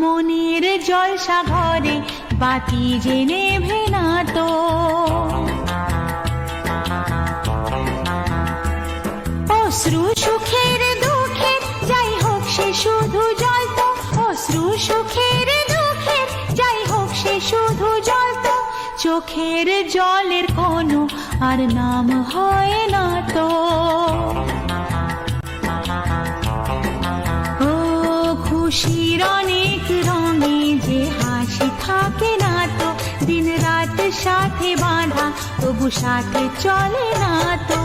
মনের জলসা ঘরে বাতি যে নেভে না তো। অশ্রু সুখের দুঃখের যাই হোক সে শুধু জল তো, অশ্রু সুখের দুঃখের যাই হোক সে শুধু জল তো। চোখের জলের কোনো আর নাম হয় না তো। ও খুশির অনেক রঙে যে হাসি থাকে না তো, দিন রাত সাথে বাঁধা তবু সাথে চলে না তো।